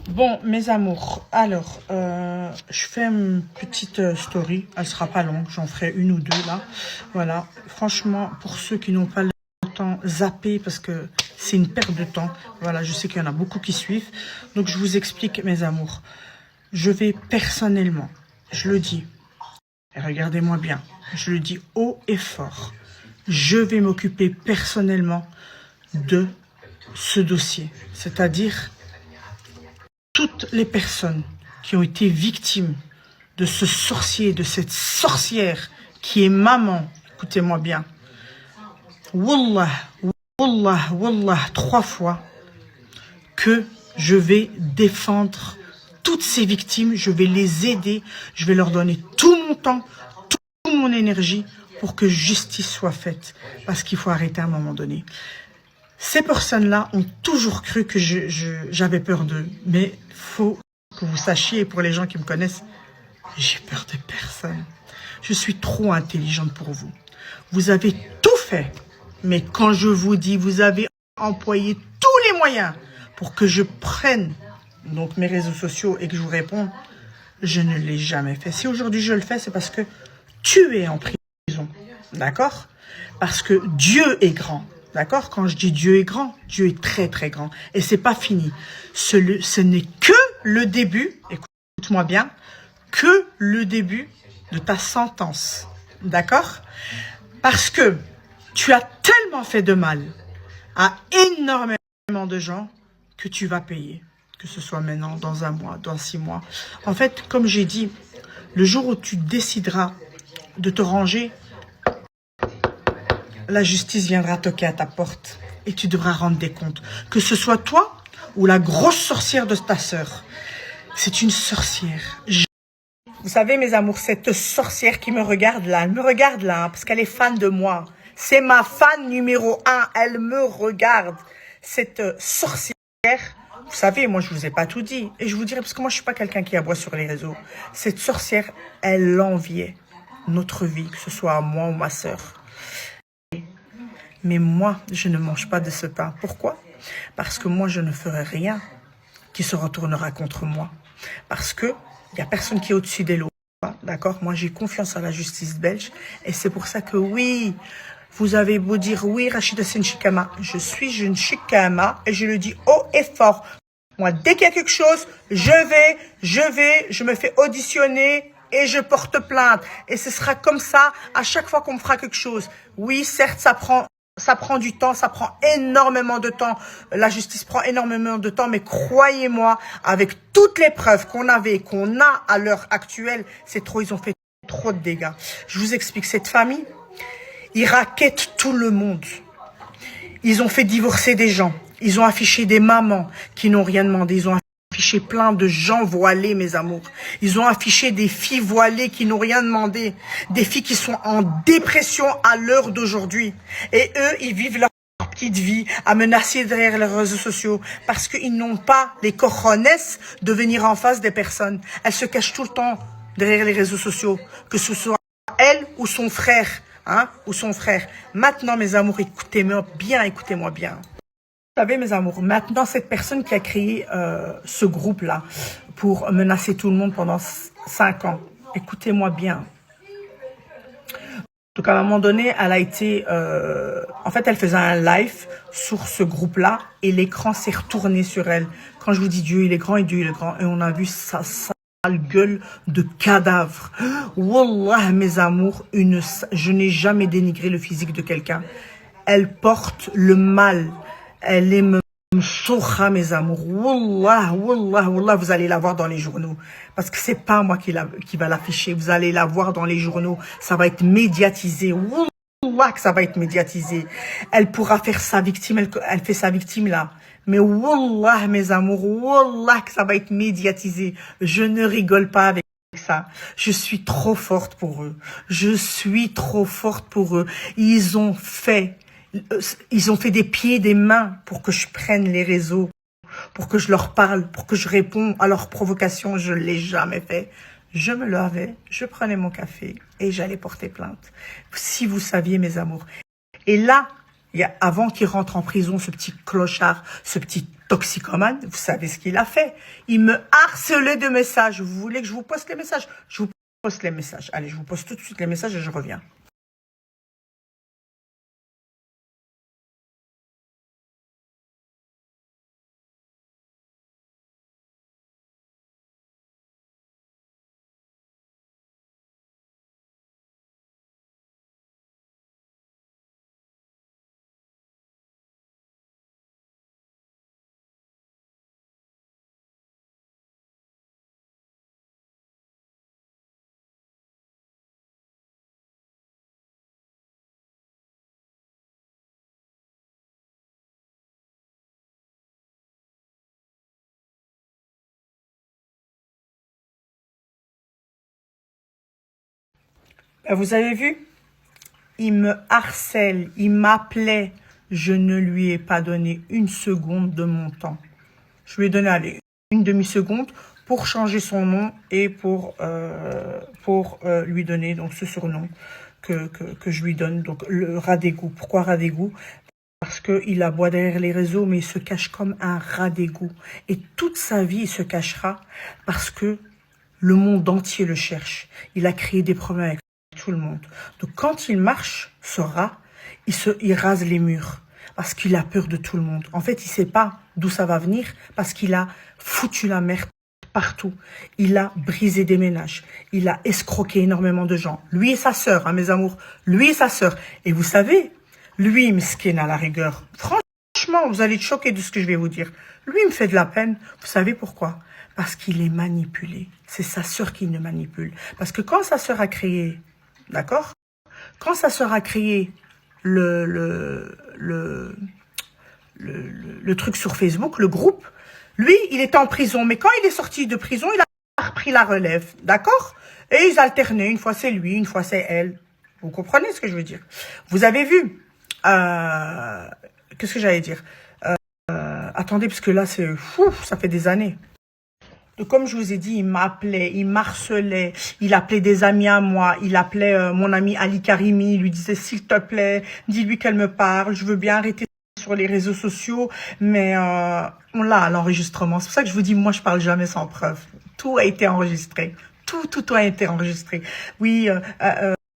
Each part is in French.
Bon, mes amours, alors, je fais une petite story, elle sera pas longue, j'en ferai une ou deux là. Voilà, franchement, pour ceux qui n'ont pas le temps, zappez parce que c'est une perte de temps. Voilà, je sais qu'il y en a beaucoup qui suivent. Donc, je vous explique, mes amours. Je vais personnellement, je le dis, et regardez-moi bien, je le dis haut et fort, je vais m'occuper personnellement de ce dossier, c'est-à-dire toutes les personnes qui ont été victimes de ce sorcier, de cette sorcière qui est maman, écoutez-moi bien, Wallah, Wallah, Wallah, 3 fois, que je vais défendre toutes ces victimes, je vais les aider, je vais leur donner tout mon temps, toute mon énergie pour que justice soit faite. Parce qu'il faut arrêter à un moment donné. Ces personnes-là ont toujours cru que j'avais peur d'eux. Mais il faut que vous sachiez, pour les gens qui me connaissent, j'ai peur de personne. Je suis trop intelligente pour vous. Vous avez tout fait. Mais quand je vous dis, vous avez employé tous les moyens pour que je prenne donc mes réseaux sociaux et que je vous réponde, je ne l'ai jamais fait. Si aujourd'hui je le fais, c'est parce que tu es en prison. D'accord? Parce que Dieu est grand. D'accord? Quand je dis Dieu est grand, Dieu est très très grand. Et c'est pas fini. Ce n'est que le début, écoute-moi bien, que le début de ta sentence. D'accord? Parce que tu as tellement fait de mal à énormément de gens que tu vas payer. Que ce soit maintenant, dans 1 mois, dans 6 mois. En fait, comme j'ai dit, le jour où tu décideras de te ranger, la justice viendra toquer à ta porte et tu devras rendre des comptes. Que ce soit toi ou la grosse sorcière de ta sœur. C'est une sorcière. Vous savez, mes amours, cette sorcière qui me regarde là, elle me regarde là, hein, parce qu'elle est fan de moi. C'est ma fan numéro 1, elle me regarde. Cette sorcière, vous savez, moi je vous ai pas tout dit. Et je vous dirai, parce que moi je suis pas quelqu'un qui aboie sur les réseaux. Cette sorcière, elle enviait notre vie, que ce soit à moi ou ma sœur. Mais moi, je ne mange pas de ce pain. Pourquoi? Parce que moi, je ne ferai rien qui se retournera contre moi. Parce que il n'y a personne qui est au-dessus des lois. D'accord? Moi, j'ai confiance à la justice belge. Et c'est pour ça que oui, vous avez beau dire oui, Rachida, c'est une chikama. Je suis une chikama et je le dis haut et fort. Moi, dès qu'il y a quelque chose, je me fais auditionner et je porte plainte. Et ce sera comme ça à chaque fois qu'on me fera quelque chose. Oui, certes, ça prend du temps, ça prend énormément de temps. La justice prend énormément de temps, mais croyez-moi, avec toutes les preuves qu'on a à l'heure actuelle, c'est trop, ils ont fait trop de dégâts. Je vous explique, cette famille, ils raquettent tout le monde. Ils ont fait divorcer des gens. Ils ont affiché des mamans qui n'ont rien demandé. Ils ont affiché plein de gens voilés, mes amours. Ils ont affiché des filles voilées qui n'ont rien demandé. Des filles qui sont en dépression à l'heure d'aujourd'hui. Et eux, ils vivent leur petite vie à menacer derrière les réseaux sociaux parce qu'ils n'ont pas les cojones de venir en face des personnes. Elles se cachent tout le temps derrière les réseaux sociaux, que ce soit elle ou son frère. Hein, ou son frère. Maintenant, mes amours, écoutez-moi bien. Vous savez, mes amours, maintenant, cette personne qui a créé ce groupe-là pour menacer tout le monde pendant 5 ans, écoutez-moi bien. Donc, à un moment donné, elle a été... en fait, elle faisait un live sur ce groupe-là et l'écran s'est retourné sur elle. Quand je vous dis Dieu, il est grand et Dieu, il est grand. Et on a vu ça gueule de cadavre. Wallah, mes amours, je n'ai jamais dénigré le physique de quelqu'un. Elle porte le mal. Elle est Mchoucha, mes amours. Wallah, wallah, wallah, vous allez la voir dans les journaux. Parce que c'est pas moi qui va l'afficher. Vous allez la voir dans les journaux. Ça va être médiatisé. Wallah, que ça va être médiatisé. Elle pourra faire sa victime. Elle fait sa victime là. Mais wallah, mes amours, wallah, que ça va être médiatisé. Je ne rigole pas avec ça. Je suis trop forte pour eux. Je suis trop forte pour eux. Ils ont fait des pieds et des mains pour que je prenne les réseaux, pour que je leur parle, pour que je réponds à leurs provocations. Je ne l'ai jamais fait. Je me lavais, je prenais mon café et j'allais porter plainte. Si vous saviez, mes amours. Et là, Avant qu'il rentre en prison, ce petit clochard, ce petit toxicomane, vous savez ce qu'il a fait. Il me harcelait de messages. Vous voulez que je vous poste les messages? Je vous poste les messages. Allez, je vous poste tout de suite les messages et je reviens. Vous avez vu? Il me harcèle, il m'appelait. Je ne lui ai pas donné une seconde de mon temps. Je lui ai donné, allez, une demi-seconde pour changer son nom et pour lui donner donc ce surnom que je lui donne, donc le rat d'égout. Pourquoi rat d'égout? Parce qu'il aboie derrière les réseaux, mais il se cache comme un rat d'égout. Et toute sa vie, il se cachera parce que le monde entier le cherche. Il a créé des problèmes avec tout le monde. Donc quand il marche, ce rat, il rase les murs parce qu'il a peur de tout le monde. En fait, il sait pas d'où ça va venir parce qu'il a foutu la merde partout. Il a brisé des ménages. Il a escroqué énormément de gens. Lui et sa sœur, hein, mes amours. Lui et sa sœur. Et vous savez, lui, miskin à la rigueur. Franchement, vous allez être choqués de ce que je vais vous dire. Lui, il me fait de la peine. Vous savez pourquoi? Parce qu'il est manipulé. C'est sa sœur qui le manipule. Parce que quand sa sœur a créé, d'accord? Quand sa sœur a créé le truc sur Facebook, le groupe, lui, il était en prison. Mais quand il est sorti de prison, il a repris la relève, d'accord? Et ils alternaient. Une fois c'est lui, une fois c'est elle. Vous comprenez ce que je veux dire? Vous avez vu qu'est-ce que j'allais dire? Attendez, parce que là, c'est fou, ça fait des années. Donc, comme je vous ai dit, il m'appelait, il m'harcelait, il appelait des amis à moi, il appelait mon ami Ali Karimi, il lui disait s'il te plaît, dis-lui qu'elle me parle, je veux bien arrêter sur les réseaux sociaux, mais on l'a à l'enregistrement. C'est pour ça que je vous dis, moi je parle jamais sans preuve. Tout a été enregistré, tout a été enregistré. Oui,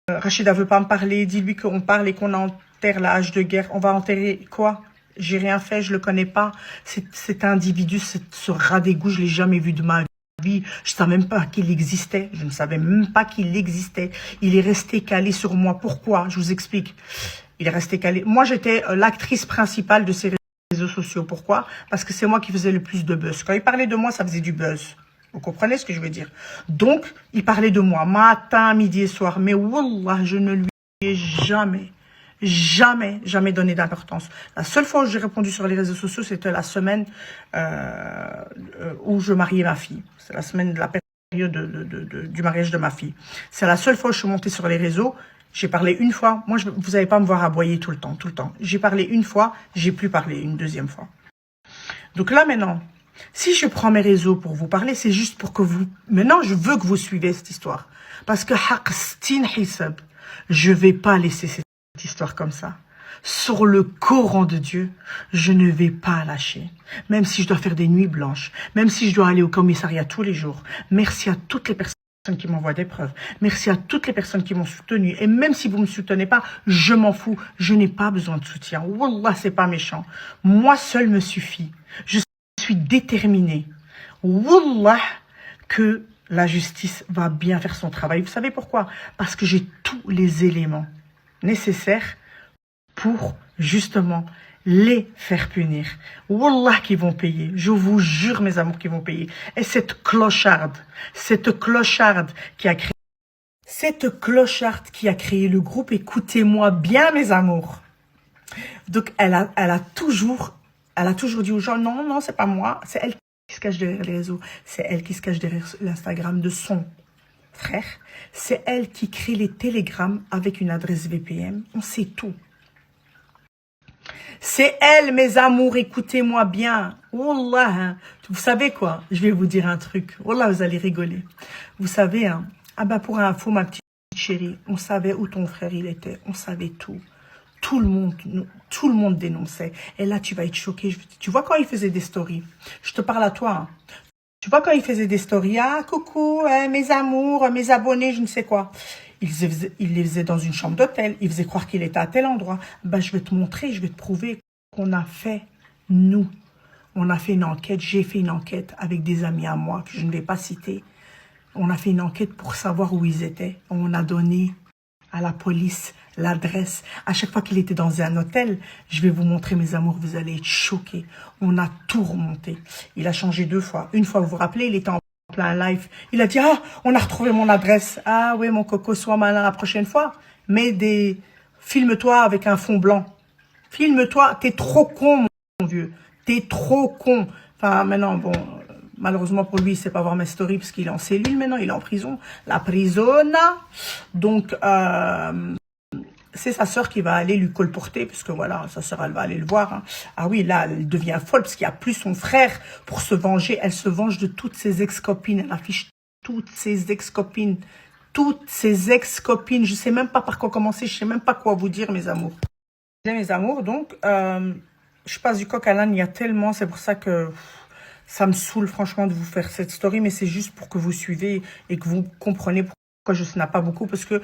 Rachida veut pas me parler, dis-lui qu'on parle et qu'on enterre la hache de guerre. On va enterrer quoi? J'ai rien fait, je le connais pas. Cet individu, ce rat d'égout, je l'ai jamais vu de ma vie. Je savais même pas qu'il existait. Je ne savais même pas qu'il existait. Il est resté calé sur moi. Pourquoi? Je vous explique. Il est resté calé. Moi, j'étais l'actrice principale de ces réseaux sociaux. Pourquoi? Parce que c'est moi qui faisais le plus de buzz. Quand il parlait de moi, ça faisait du buzz. Vous comprenez ce que je veux dire? Donc, il parlait de moi matin, midi et soir. Mais wallah, je ne lui ai jamais donné d'importance. La seule fois où j'ai répondu sur les réseaux sociaux, c'était la semaine où je mariais ma fille. C'est la semaine de la période du mariage de ma fille. C'est la seule fois où je suis montée sur les réseaux. J'ai parlé une fois. Moi, vous n'allez pas me voir aboyer tout le temps. J'ai parlé une fois, j'ai plus parlé une deuxième fois. Donc là, maintenant, si je prends mes réseaux pour vous parler, c'est juste pour que vous... Maintenant, je veux que vous suivez cette histoire. Parce que je vais pas laisser cette histoire comme ça. Sur le Coran de Dieu, je ne vais pas lâcher. Même si je dois faire des nuits blanches, même si je dois aller au commissariat tous les jours. Merci à toutes les personnes qui m'envoient des preuves. Merci à toutes les personnes qui m'ont soutenu. Et même si vous ne me soutenez pas, je m'en fous. Je n'ai pas besoin de soutien. Wallah, c'est pas méchant. Moi seul me suffit. Je suis déterminée. Wallah, que la justice va bien faire son travail. Vous savez pourquoi? Parce que j'ai tous les éléments nécessaires pour justement les faire punir. Wallah qu'ils vont payer. Je vous jure, mes amours, qu'ils vont payer. Et cette clocharde qui a créé... Cette clocharde qui a créé le groupe, écoutez-moi bien, mes amours. Donc, elle a toujours dit aux gens, non, c'est pas moi, c'est elle qui se cache derrière les réseaux. C'est elle qui se cache derrière l'Instagram de son frère. C'est elle qui crée les télégrammes avec une adresse VPN. On sait tout. C'est elle, mes amours, écoutez-moi bien. Wallah, hein. Vous savez quoi? Je vais vous dire un truc. Wallah, vous allez rigoler. Vous savez, hein, pour info, ma petite chérie, on savait où ton frère il était. On savait tout. tout le monde dénonçait. Et là, tu vas être choqué. Tu vois quand il faisait des stories, je te parle à toi, hein. Tu vois quand il faisait des stories, ah, coucou, mes amours, mes abonnés, je ne sais quoi. Il les faisait dans une chambre d'hôtel. Il faisait croire qu'il était à tel endroit. Ben, je vais te montrer, je vais te prouver qu'on a fait, nous. On a fait une enquête, j'ai fait une enquête avec des amis à moi, que je ne vais pas citer. On a fait une enquête pour savoir où ils étaient. On a donné à la police l'adresse. À chaque fois qu'il était dans un hôtel, je vais vous montrer, mes amours, vous allez être choqués. On a tout remonté. Il a changé 2 fois. Une fois, vous vous rappelez, il était en plein live. Il a dit, ah, on a retrouvé mon adresse. Ah oui, mon coco, sois malin la prochaine fois. Filme-toi avec un fond blanc. Filme-toi, t'es trop con, mon vieux. T'es trop con. Enfin, maintenant, bon, malheureusement pour lui, il ne sait pas voir mes stories parce qu'il est en cellule maintenant, il est en prison. La prisona. Donc, c'est sa sœur qui va aller lui colporter, parce que voilà, sa sœur, elle va aller le voir, hein. Ah oui, là, elle devient folle, parce qu'il n'y a plus son frère pour se venger. Elle se venge de toutes ses ex-copines. Elle affiche toutes ses ex-copines. Toutes ses ex-copines. Je ne sais même pas par quoi commencer, je ne sais même pas quoi vous dire, mes amours. Mes amours, donc, je passe du coq à l'âne, il y a tellement, c'est pour ça que ça me saoule franchement de vous faire cette story, mais c'est juste pour que vous suivez et que vous compreniez pourquoi je snap pas beaucoup, parce que,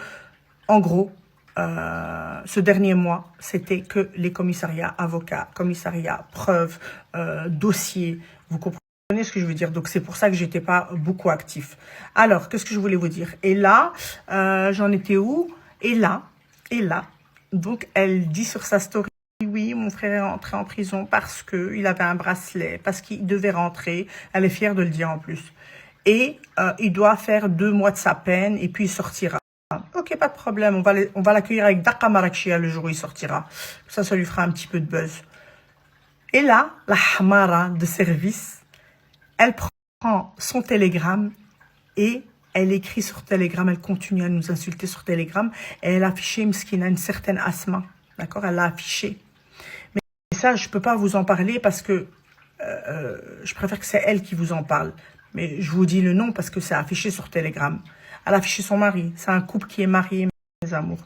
en gros, ce dernier mois, c'était que les commissariats, avocats, commissariats, preuves, dossiers, vous comprenez ce que je veux dire, donc c'est pour ça que j'étais pas beaucoup actif. Alors, qu'est-ce que je voulais vous dire? Et là, j'en étais où? Et là, donc elle dit sur sa story, oui, mon frère est rentré en prison parce qu'il avait un bracelet, parce qu'il devait rentrer. Elle est fière de le dire en plus. Et il doit faire 2 mois de sa peine et puis il sortira. Ok, pas de problème, on va l'accueillir avec Daqa Marakchia le jour où il sortira. Ça lui fera un petit peu de buzz. Et là, la Hamara de service, elle prend son télégramme et elle écrit sur Telegram, elle continue à nous insulter sur Telegram et elle a affiché Mskina, une certaine Asma. D'accord, elle l'a affiché. Mais ça, je ne peux pas vous en parler parce que je préfère que c'est elle qui vous en parle. Mais je vous dis le nom parce que c'est affiché sur Telegram. Elle a affiché son mari. C'est un couple qui est marié, mes amours.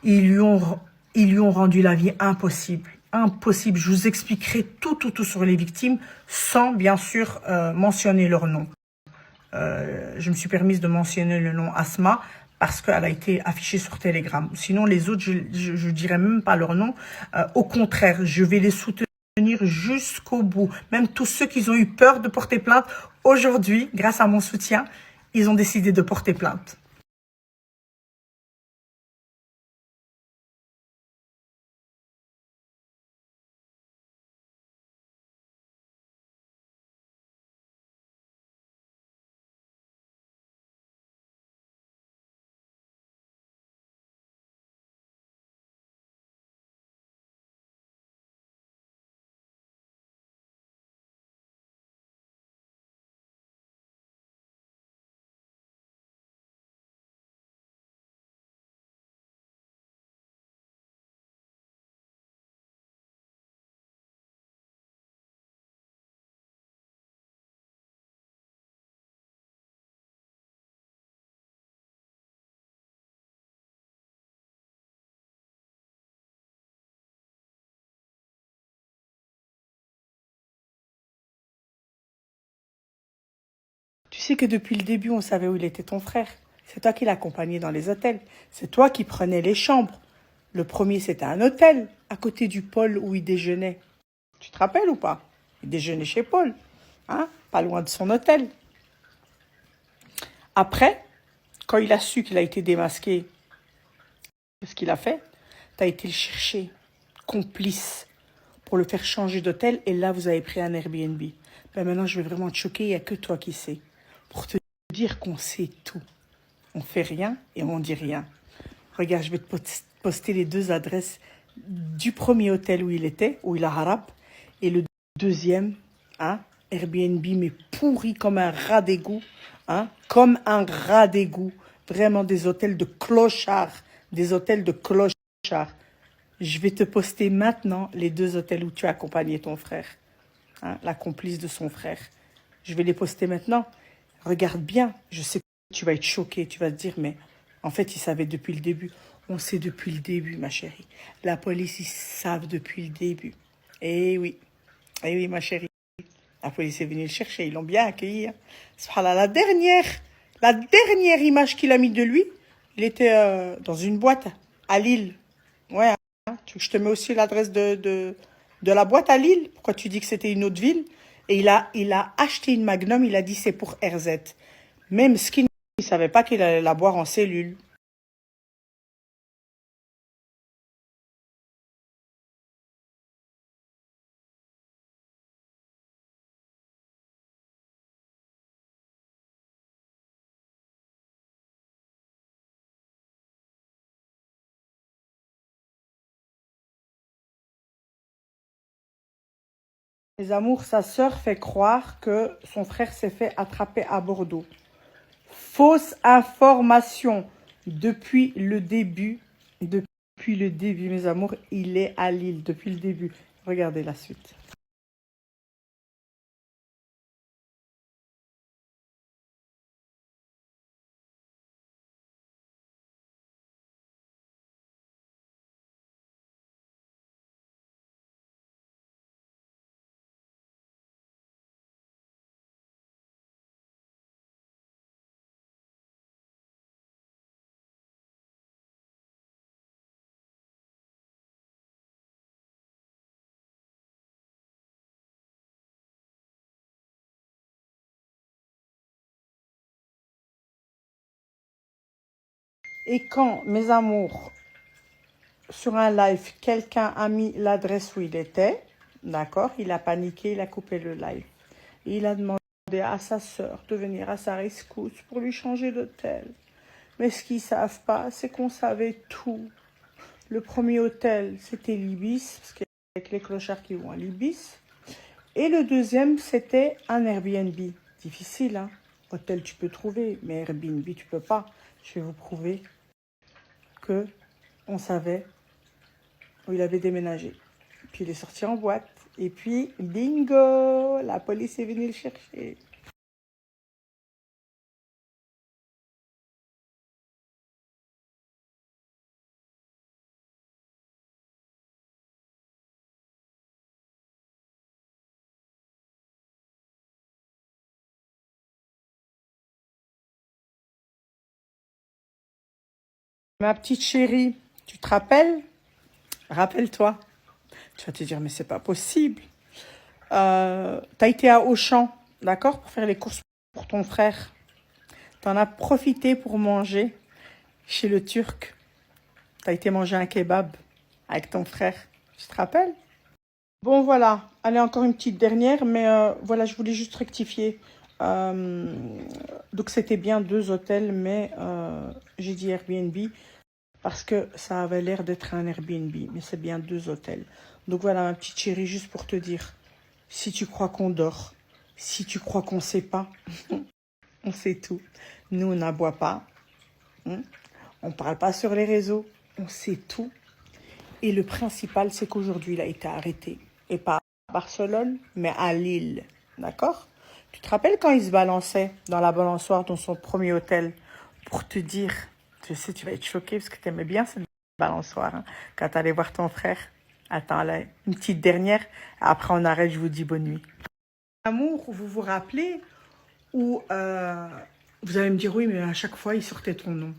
Ils lui ont rendu la vie impossible. Impossible. Je vous expliquerai tout sur les victimes sans, bien sûr, mentionner leur nom. Je me suis permise de mentionner le nom Asma parce qu'elle a été affichée sur Telegram. Sinon, les autres, je dirais même pas leur nom. Au contraire, je vais les soutenir jusqu'au bout. Même tous ceux qui ont eu peur de porter plainte, aujourd'hui, grâce à mon soutien, ils ont décidé de porter plainte. Tu sais que depuis le début, on savait où il était ton frère. C'est toi qui l'accompagnais dans les hôtels. C'est toi qui prenais les chambres. Le premier, c'était un hôtel, à côté du pôle où il déjeunait. Tu te rappelles ou pas? Il déjeunait chez Paul, hein, pas loin de son hôtel. Après, quand il a su qu'il a été démasqué, ce qu'il a fait, tu as été le chercher, complice, pour le faire changer d'hôtel. Et là, vous avez pris un Airbnb. Ben maintenant, je vais vraiment te choquer, il n'y a que toi qui sais. Pour te dire qu'on sait tout. On fait rien et on dit rien. Regarde, je vais te poster les 2 adresses du premier hôtel où il était, où il a harab, et le deuxième, hein, Airbnb, mais pourri comme un rat d'égout, hein, comme un rat d'égout. Vraiment des hôtels de clochards, des hôtels de clochards. Je vais te poster maintenant les 2 hôtels où tu as accompagné ton frère, hein, la complice de son frère. Je vais les poster maintenant. Regarde bien, je sais que tu vas être choqué, tu vas te dire, mais en fait, il savait depuis le début. On sait depuis le début, ma chérie. La police, ils savent depuis le début. Eh oui. Eh oui, ma chérie. La police est venue le chercher. Ils l'ont bien accueilli. Hein. Subhanallah, la dernière image qu'il a mis de lui, il était dans une boîte à Lille. Ouais. Hein. Tu veux que je te mets aussi l'adresse de la boîte à Lille? Pourquoi tu dis que c'était une autre ville? Et il a acheté une Magnum. Il a dit c'est pour RZ. Même Skin, il ne savait pas qu'il allait la boire en cellule. Les amours, sa sœur fait croire que son frère s'est fait attraper à Bordeaux. Fausse information. Depuis le début, mes amours, il est à Lille. Depuis le début. Regardez la suite. Et quand, mes amours, sur un live, quelqu'un a mis l'adresse où il était, d'accord, il a paniqué, il a coupé le live. Et il a demandé à sa sœur de venir à sa rescousse pour lui changer d'hôtel. Mais ce qu'ils ne savent pas, c'est qu'on savait tout. Le premier hôtel, c'était l'Ibis, parce qu'il y a les clochards qui vont à l'Ibis. Et le deuxième, c'était un Airbnb. Difficile, hein. Hôtel, tu peux trouver, mais Airbnb, tu peux pas. Je vais vous prouver que on savait où il avait déménagé. Puis il est sorti en boîte. Et puis, bingo, la police est venue le chercher. Ma petite chérie, tu te rappelles? Rappelle-toi. Tu vas te dire, mais c'est pas possible. T'as été à Auchan, d'accord, pour faire les courses pour ton frère. T'en as profité pour manger chez le Turc. T'as été manger un kebab avec ton frère. Tu te rappelles? Bon, voilà. Allez, encore une petite dernière, mais voilà, je voulais juste rectifier. Euh, donc, c'était bien 2 hôtels, mais j'ai dit Airbnb parce que ça avait l'air d'être un Airbnb, mais c'est bien 2 hôtels. Donc, voilà, ma petite chérie, juste pour te dire, si tu crois qu'on dort, si tu crois qu'on sait pas, on sait tout. Nous, on n'aboie pas. Hein. On parle pas sur les réseaux. On sait tout. Et le principal, c'est qu'aujourd'hui, il a été arrêté. Et pas à Barcelone, mais à Lille. D'accord? Tu te rappelles quand il se balançait dans la balançoire dans son premier hôtel pour te dire, je sais, tu vas être choqué parce que tu aimais bien cette balançoire hein, quand tu allais voir ton frère. Attends, là, une petite dernière. Après, on arrête, je vous dis bonne nuit. Amour, vous vous rappelez où vous allez me dire oui, mais à chaque fois, il sortait ton nom.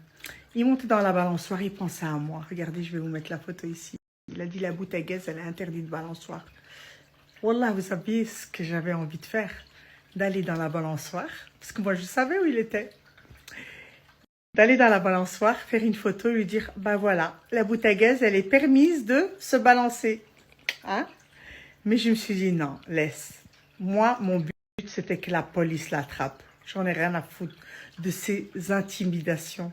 Il montait dans la balançoire, il pensait à moi. Regardez, je vais vous mettre la photo ici. Il a dit la bouteille gaz, elle est interdite de balançoire. Wallah, vous saviez ce que j'avais envie de faire? D'aller dans la balançoire, parce que moi je savais où il était. D'aller dans la balançoire, faire une photo, lui dire, bah voilà, la bouteille gaz, elle est permise de se balancer. Hein? Mais je me suis dit, non, laisse. Moi, mon but, c'était que la police l'attrape. J'en ai rien à foutre de ces intimidations.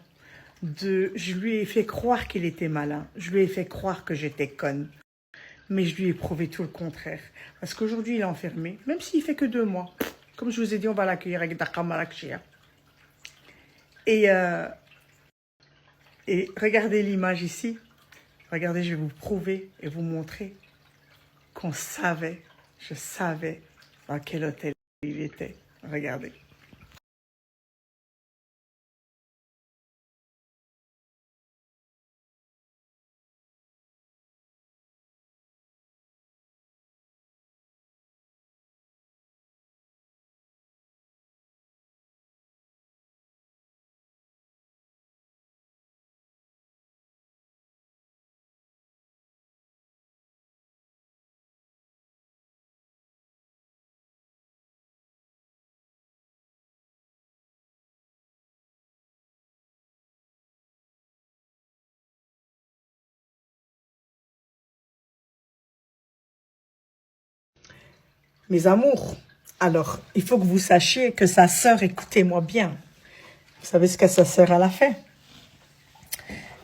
Je lui ai fait croire qu'il était malin. Je lui ai fait croire que j'étais conne. Mais je lui ai prouvé tout le contraire. Parce qu'aujourd'hui, il est enfermé, même s'il fait que 2 mois. Comme je vous ai dit, on va l'accueillir avec Dakar Malakshia. Et, et regardez l'image ici. Regardez, je vais vous prouver et vous montrer qu'on savait, je savais dans quel hôtel il était. Regardez. mes amours, alors, il faut que vous sachiez que sa sœur, écoutez-moi bien, vous savez ce que sa sœur, elle a fait?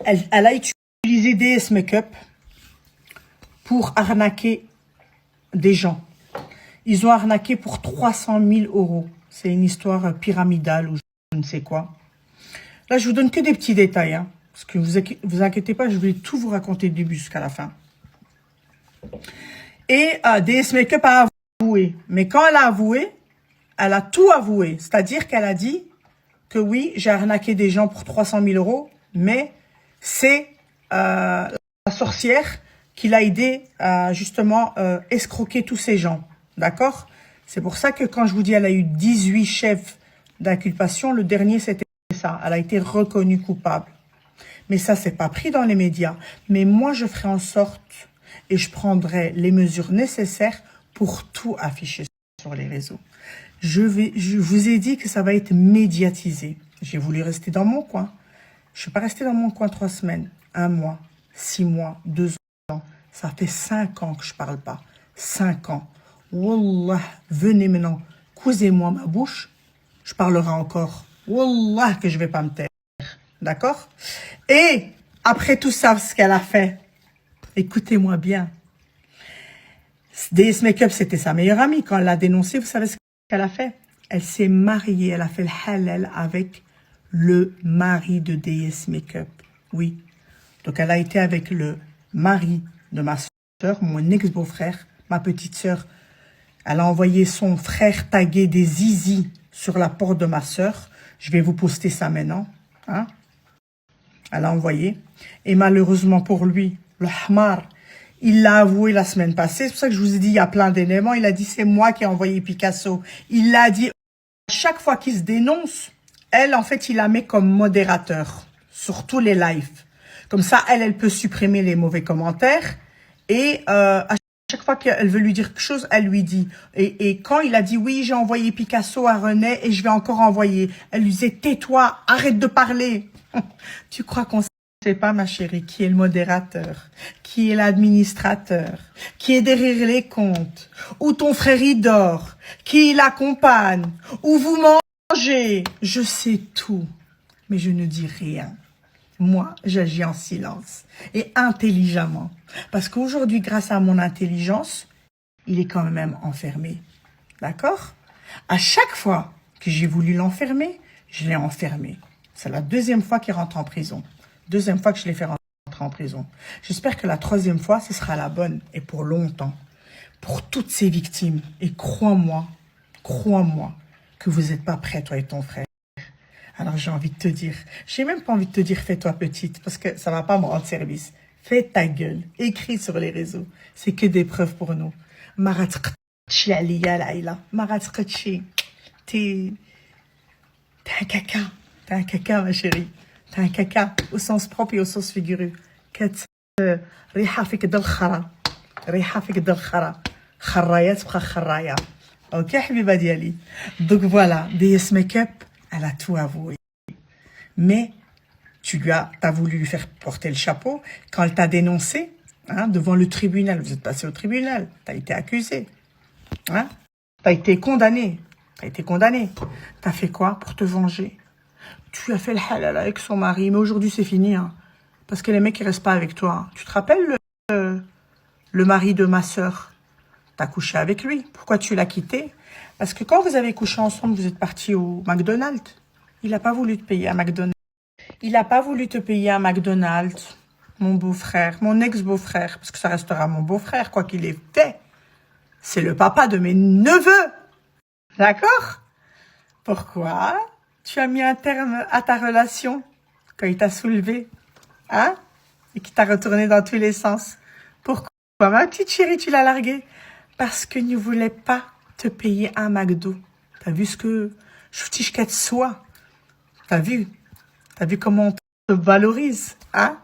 Elle a utilisé DS Makeup pour arnaquer des gens. Ils ont arnaqué pour 300 000 euros. C'est une histoire pyramidale ou je ne sais quoi. Là, je vous donne que des petits détails, hein, parce que vous inquiétez pas, je vais tout vous raconter du début jusqu'à la fin. Et DS Makeup a avoué. Mais quand elle a avoué, elle a tout avoué. C'est-à-dire qu'elle a dit que oui, j'ai arnaqué des gens pour 300 000 euros, mais c'est la sorcière qui l'a aidé à justement escroquer tous ces gens. D'accord? C'est pour ça que quand je vous dis elle a eu 18 chefs d'inculpation, le dernier c'était ça. Elle a été reconnue coupable. Mais ça, c'est pas pris dans les médias. Mais moi, je ferai en sorte et je prendrai les mesures nécessaires pour tout afficher sur les réseaux. Je vous ai dit que ça va être médiatisé. J'ai voulu rester dans mon coin. Je ne suis pas restée dans mon coin 3 semaines, 1 mois, 6 mois, 2 ans. Ça fait 5 ans que je parle pas. 5 ans. Wallah, venez maintenant, cousez-moi ma bouche. Je parlerai encore. Wallah que je vais pas me taire. D'accord? Et après tout ça, ce qu'elle a fait, écoutez-moi bien. DS Makeup, c'était sa meilleure amie. Quand elle l'a dénoncé, vous savez ce qu'elle a fait? Elle s'est mariée, elle a fait le halal avec le mari de DS Makeup. Oui. Donc, elle a été avec le mari de ma soeur, mon ex-beau-frère, ma petite soeur. Elle a envoyé son frère taguer des zizi sur la porte de ma soeur. Je vais vous poster ça maintenant. Hein? Elle a envoyé. Et malheureusement pour lui, le hamar, il l'a avoué la semaine passée. C'est pour ça que je vous ai dit, il y a plein d'éléments. Il a dit, c'est moi qui ai envoyé Picasso. Il l'a dit, à chaque fois qu'il se dénonce, elle, en fait, il la met comme modérateur sur tous les lives. Comme ça, elle peut supprimer les mauvais commentaires. Et à chaque fois qu'elle veut lui dire quelque chose, elle lui dit. Et quand il a dit, oui, j'ai envoyé Picasso à René et je vais encore envoyer, elle lui disait, tais-toi, arrête de parler. Tu crois qu'on sait pas, ma chérie, qui est le modérateur, qui est l'administrateur, qui est derrière les comptes, où ton frère y dort, qui l'accompagne, où vous mangez. Je sais tout, mais je ne dis rien. Moi, j'agis en silence et intelligemment. Parce qu'aujourd'hui, grâce à mon intelligence, il est quand même enfermé. D'accord? À chaque fois que j'ai voulu l'enfermer, je l'ai enfermé. C'est la 2e fois qu'il rentre en prison. 2e fois que je l'ai fait rentrer en prison. J'espère que la 3e fois, ce sera la bonne et pour longtemps. Pour toutes ces victimes. Et crois-moi que vous n'êtes pas prêt, toi et ton frère. Alors j'ai envie de te dire, j'ai même pas envie de te dire fais-toi petite parce que ça va pas me rendre service. Fais ta gueule, écris sur les réseaux. C'est que des preuves pour nous. T'es un caca. T'es un caca, ma chérie. T'es un caca au sens propre et au sens figuré. ريحة فيك دل خرا ريحة فيك دل خرا خرايا تبقى خرايا. Ok, حبيبة ديالي. Donc voilà, DS Makeup, elle a tout avoué. Mais t'as voulu lui faire porter le chapeau quand elle t'a dénoncé hein, devant le tribunal. Vous êtes passé au tribunal, t'as été accusé. Hein, t'as été condamné. T'as fait quoi pour te venger? Tu as fait le halal avec son mari, mais aujourd'hui c'est fini. Hein, parce que les mecs ils restent pas avec toi. Tu te rappelles le mari de ma sœur? T'as couché avec lui. Pourquoi tu l'as quitté? Parce que quand vous avez couché ensemble, vous êtes partis au McDonald's. Il n'a pas voulu te payer un McDonald's. Il n'a pas voulu te payer un McDonald's, mon beau-frère, mon ex-beau-frère, parce que ça restera mon beau-frère, quoi qu'il ait fait. C'est le papa de mes neveux. D'accord? Pourquoi tu as mis un terme à ta relation quand il t'a soulevé, hein? Et qu'il t'a retourné dans tous les sens. Pourquoi, ma petite chérie, tu l'as largué? Parce qu'il ne voulait pas te payer un McDo. T'as vu ce que je t'ai soi? T'as vu comment on te valorise, hein?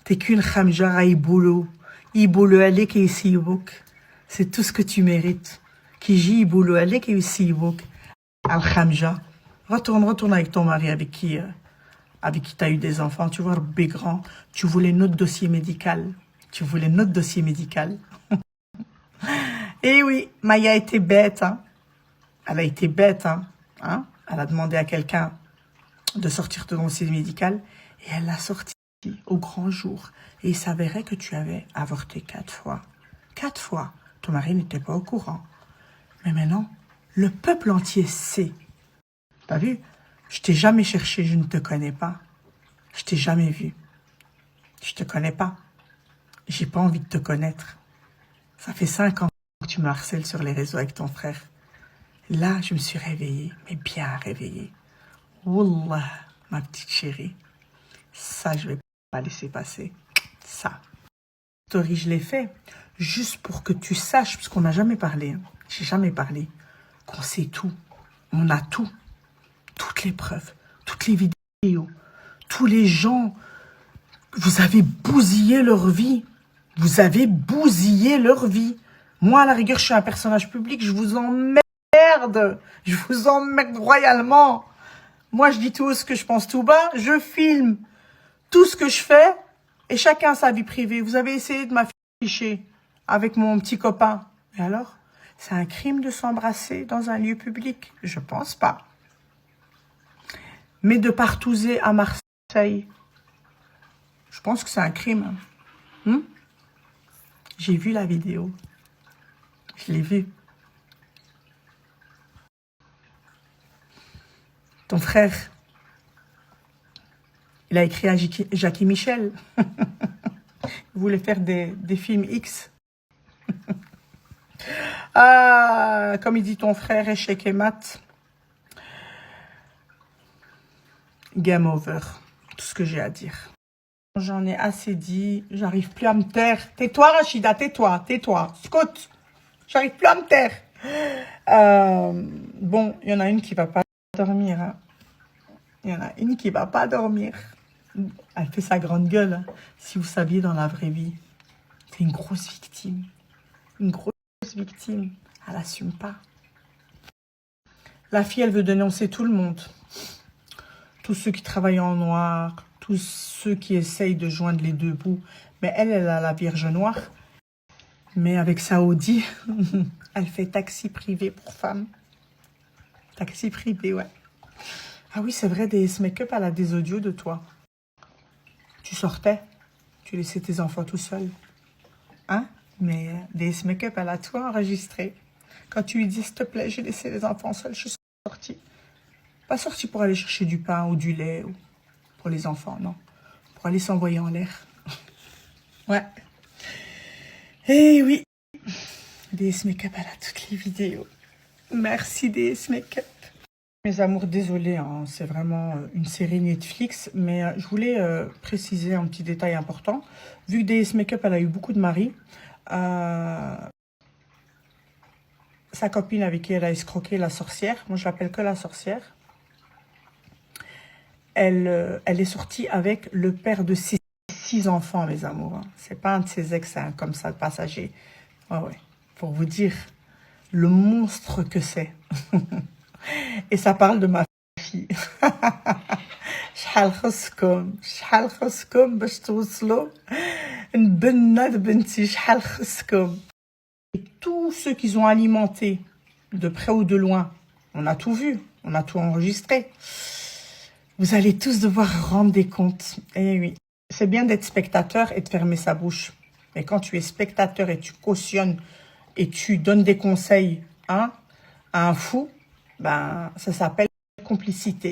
T'es qu'une khamjara iboulou. Iboulou alek et isibouk. C'est tout ce que tu mérites. Kiji iboulou alek et isibouk. Al khamja. Retourne avec ton mari avec qui t'as eu des enfants. Tu vois, grand. Tu voulais notre dossier médical. Et oui, Maya était bête, hein. Elle a été bête, hein. Elle a demandé à quelqu'un de sortir ton dossier médical et elle l'a sorti au grand jour. Et il s'avérait que tu avais avorté 4 fois. 4 fois. Ton mari n'était pas au courant. Mais maintenant, le peuple entier sait. T'as vu? Je t'ai jamais cherché, je ne te connais pas. Je t'ai jamais vu. Je te connais pas. J'ai pas envie de te connaître. Ça fait 5 ans que tu me harcèles sur les réseaux avec ton frère. Là, je me suis réveillée, mais bien réveillée. Wallah, ma petite chérie. Ça, je vais pas laisser passer. Ça. Story, je l'ai fait juste pour que tu saches, parce qu'on n'a jamais parlé. Hein. J'ai jamais parlé. Qu'on sait tout. On a tout. Toutes les preuves. Toutes les vidéos. Tous les gens. Vous avez bousillé leur vie. Vous avez bousillé leur vie. Moi, à la rigueur, je suis un personnage public. Je vous emmerde. Je vous emmerde royalement. Moi, je dis tout ce que je pense tout bas. Je filme tout ce que je fais. Et chacun a sa vie privée. Vous avez essayé de m'afficher avec mon petit copain. Et alors? C'est un crime de s'embrasser dans un lieu public? Je pense pas. Mais de partouzer à Marseille, je pense que c'est un crime. J'ai vu la vidéo. Je l'ai vue. Ton frère, il a écrit à Jackie Michel. Il voulait faire des films X. Ah, comme il dit ton frère, échec et mat. Game over. Tout ce que j'ai à dire. J'en ai assez dit. J'arrive plus à me taire. Tais-toi, Rachida, tais-toi, tais-toi. Scout. J'arrive plus à me taire. Bon, il y en a une qui va pas dormir. Hein. Il y en a une qui va pas dormir. Elle fait sa grande gueule. Hein. Si vous saviez dans la vraie vie, c'est une grosse victime. Une grosse victime. Elle n'assume pas. La fille, elle veut dénoncer tout le monde. Tous ceux qui travaillent en noir, tous ceux qui essayent de joindre les deux bouts. Mais elle a la Vierge Noire. Mais avec sa Audi, elle fait taxi privé pour femmes. Taxi privé, ouais. Ah oui, c'est vrai, DS Makeup, elle a des audios de toi. Tu sortais, tu laissais tes enfants tout seuls. Hein? Mais DS Makeup, elle a tout enregistré. Quand tu lui dis, s'il te plaît, j'ai laissé les enfants seuls, je suis sortie. Pas sortie pour aller chercher du pain ou du lait ou pour les enfants, non. Pour aller s'envoyer en l'air. Ouais. Eh oui. DS Makeup, elle a toutes les vidéos. Merci DS Makeup. Mes amours, désolé, hein, c'est vraiment une série Netflix, mais je voulais préciser un petit détail important. Vu que DS Makeup, elle a eu beaucoup de maris, sa copine avec qui elle a escroqué, la sorcière, moi je l'appelle que la sorcière, elle est sortie avec le père de ses 6 enfants, mes amours. Hein. C'est pas un de ses ex, hein, comme ça, passager. Ouais. Pour vous dire le monstre que c'est. Et ça parle de ma fille. شحال خصكم باش توصلوا نبنة بنتي شحال خصكم. Et tous ceux qu'ils ont alimentés, de près ou de loin, on a tout vu, on a tout enregistré. Vous allez tous devoir rendre des comptes. Eh oui, c'est bien d'être spectateur et de fermer sa bouche. Mais quand tu es spectateur et tu cautionnes et tu donnes des conseils, hein, à un fou, ben, ça s'appelle complicité.